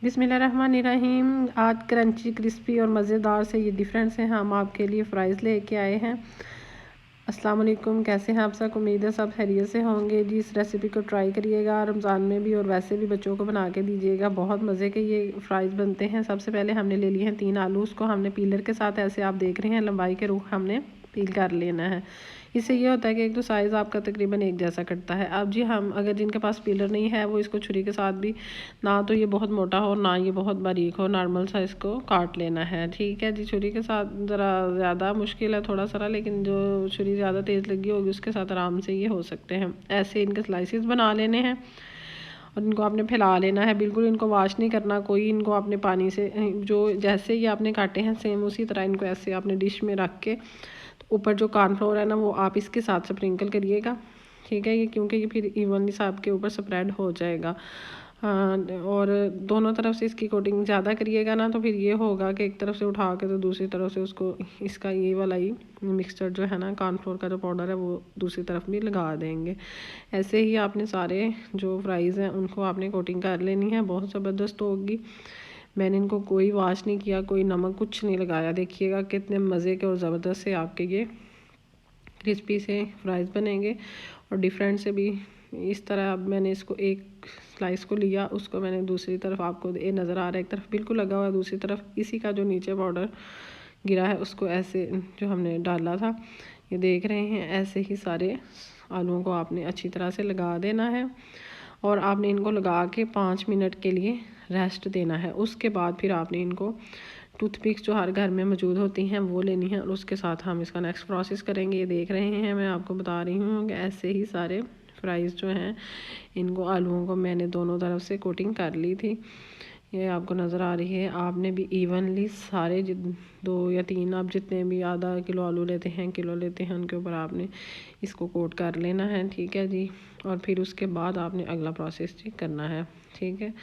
बिस्मिल्लाहिर्रहमानिर्रहीम। आज crunchy crispy और मज़ेदार से ये डिफरेंस है, हम आपके लिए फ़्राइज़ लेके आए हैं। अस्सलाम वालेकुम, कैसे हैं आप सब? उम्मीद है सब खैरियत से होंगे जी। इस रेसिपी को ट्राई करिएगा रमज़ान में भी और वैसे भी बच्चों को बना के दीजिएगा, बहुत मज़े के ये फ़्राइज़ बनते हैं। सबसे पहले हमने ले लिए हैं 3 आलू, उसको हमने पीलर के साथ ऐसे आप देख रहे हैं लंबाई के रुख हमने पील कर लेना है। इससे ये होता है कि एक तो साइज़ आपका तकरीबन एक जैसा कटता है। अब जी हम अगर जिनके पास पीलर नहीं है वो इसको छुरी के साथ भी, ना तो ये बहुत मोटा हो ना ये बहुत बारीक हो, नॉर्मल सा इसको काट लेना है। ठीक है जी, छुरी के साथ ज़रा ज़्यादा मुश्किल है थोड़ा सा, लेकिन जो छुरी ज़्यादा तेज़ लगी होगी उसके साथ आराम से ये हो सकते हैं। ऐसे इनके स्लाइसिस बना लेने हैं और इनको आपने फैला लेना है। बिल्कुल इनको वॉश नहीं करना कोई, इनको आपने पानी से जो जैसे ही आपने काटे हैं सेम उसी तरह इनको ऐसे आपने डिश में रख के ऊपर जो कॉर्नफ्लोर है ना वो आप इसके साथ स्प्रिंकल करिएगा। ठीक है, ये क्योंकि ये फिर इवनली सा आपके ऊपर स्प्रेड हो जाएगा। और दोनों तरफ से इसकी कोटिंग ज़्यादा करिएगा ना तो फिर ये होगा कि एक तरफ से उठा के तो दूसरी तरफ से उसको इसका ये वाला ही मिक्सचर जो है ना कॉर्नफ्लोर का जो पाउडर है वो दूसरी तरफ भी लगा देंगे। ऐसे ही आपने सारे जो फ्राइज़ हैं उनको आपने कोटिंग कर लेनी है, बहुत ज़बरदस्त होगी। मैंने इनको कोई वॉश नहीं किया, कोई नमक कुछ नहीं लगाया। देखिएगा कितने मज़े के और ज़बरदस्त से आपके ये क्रिस्पी से फ्राइज़ बनेंगे और डिफरेंट से भी। इस तरह अब मैंने इसको एक स्लाइस को लिया, उसको मैंने दूसरी तरफ आपको ये नज़र आ रहा है एक तरफ बिल्कुल लगा हुआ है, दूसरी तरफ इसी का जो नीचे पाउडर गिरा है उसको ऐसे जो हमने डाला था ये देख रहे हैं। ऐसे ही सारे आलूओं को आपने अच्छी तरह से लगा देना है और आपने इनको लगा के 5 मिनट के लिए रेस्ट देना है। उसके बाद फिर आपने इनको टूथपिक्स जो हर घर में मौजूद होती हैं वो लेनी है और उसके साथ हम इसका नेक्स्ट प्रोसेस करेंगे। ये देख रहे हैं मैं आपको बता रही हूँ कि ऐसे ही सारे फ्राइज़ जो हैं इनको आलूओं को मैंने दोनों तरफ से कोटिंग कर ली थी, ये आपको नज़र आ रही है। आपने भी इवनली सारे 2 या 3 आप जितने भी आधा किलो आलू लेते हैं किलो लेते हैं उनके ऊपर आपने इसको कोट कर लेना है। ठीक है जी, और फिर उसके बाद आपने अगला प्रोसेस जी करना है। ठीक है,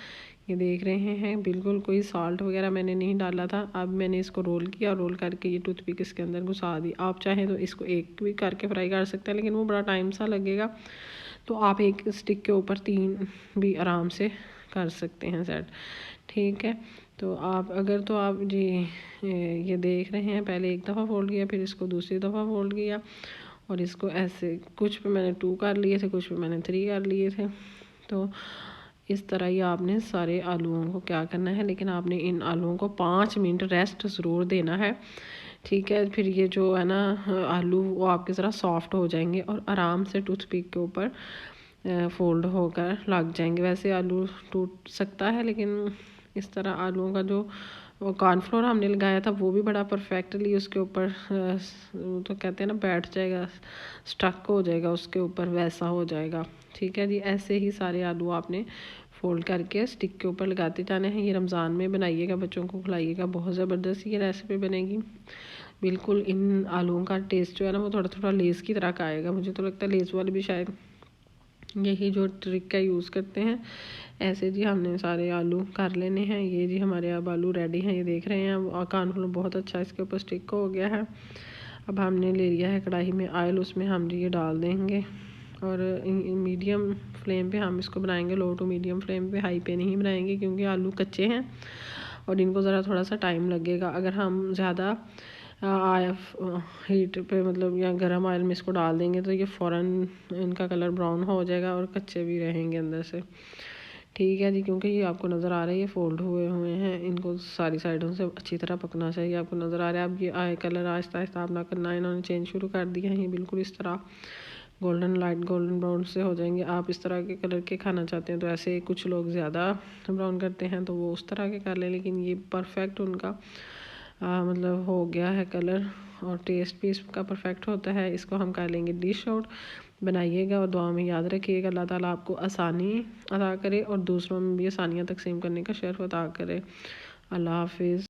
ये देख रहे हैं बिल्कुल कोई साल्ट वगैरह मैंने नहीं डाला था। अब मैंने इसको रोल किया, रोल करके ये टूथपिक इसके अंदर घुसा दी। आप चाहें तो इसको एक भी करके फ्राई कर सकते हैं लेकिन वो बड़ा टाइम सा लगेगा, तो आप एक स्टिक के ऊपर 3 भी आराम से कर सकते हैं सेट। ठीक है, तो आप अगर तो आप जी ये देख रहे हैं पहले एक दफ़ा फोल्ड किया, फिर इसको दूसरी दफ़ा फोल्ड किया और इसको ऐसे कुछ पे मैंने 2 कर लिए थे, कुछ पे मैंने 3 कर लिए थे। तो इस तरह ही आपने सारे आलूओं को क्या करना है, लेकिन आपने इन आलूओं को 5 मिनट रेस्ट ज़रूर देना है। ठीक है, फिर ये जो है ना आलू वो आपके ज़रा सॉफ्ट हो जाएंगे और आराम से टूथपिक के ऊपर फोल्ड होकर लग जाएंगे। वैसे आलू टूट सकता है लेकिन इस तरह आलूओं का जो कॉर्नफ्लोर हमने लगाया था वो भी बड़ा परफेक्टली उसके ऊपर तो कहते हैं ना बैठ जाएगा, स्टक हो जाएगा उसके ऊपर, वैसा हो जाएगा। ठीक है जी, ऐसे ही सारे आलू आपने फोल्ड करके स्टिक के ऊपर लगाते जाने हैं। ये रमज़ान में बनाइएगा, बच्चों को खिलाइएगा, बहुत ज़बरदस्त ये रेसिपी बनेगी। बिल्कुल इन आलूओं का टेस्ट जो है ना वो थोड़ा थोड़ा लेस की तरह का आएगा। मुझे तो लगता है लेस वाले भी शायद यही जो ट्रिक का यूज़ करते हैं। ऐसे जी हमने सारे आलू कर लेने हैं। ये जी हमारे अब आलू रेडी हैं, ये देख रहे हैं। अब कॉर्नफ्लोर बहुत अच्छा इसके ऊपर स्टिक हो गया है। अब हमने ले लिया है कढ़ाई में ऑयल, उसमें हम जी ये डाल देंगे और मीडियम फ्लेम पे हम इसको बनाएंगे। लो टू मीडियम फ्लेम पे, हाई पे नहीं बनाएंगे क्योंकि आलू कच्चे हैं और इनको ज़रा थोड़ा सा टाइम लगेगा। अगर हम ज़्यादा हीट पे मतलब या गर्म ऑयल में इसको डाल देंगे तो ये फ़ौरन इनका कलर ब्राउन हो जाएगा और कच्चे भी रहेंगे अंदर से। ठीक है जी, क्योंकि ये आपको नज़र आ रहा है ये फोल्ड हुए हुए हैं, इनको सारी साइडों से अच्छी तरह पकना चाहिए। आपको नज़र आ रहा है अब ये आए कलर आहिस्ता आहिस्ता अपना करना इन्होंने चेंज शुरू कर दिया है। ये बिल्कुल इस तरह गोल्डन लाइट गोल्डन ब्राउन से हो जाएंगे। आप इस तरह के कलर के खाना चाहते हैं तो ऐसे कुछ लोग ज़्यादा ब्राउन करते हैं तो वो उस तरह के कर लें, लेकिन ये परफेक्ट उनका मतलब हो गया है कलर और टेस्ट भी इसका परफेक्ट होता है। इसको हम कर लेंगे डिश आउट। बनाइएगा और दुआ में याद रखिएगा अल्लाह ताला आपको आसानी अता करे और दूसरों में भी आसानियाँ तकसीम करने का शर्फ अता करे। अल्लाह हाफिज़।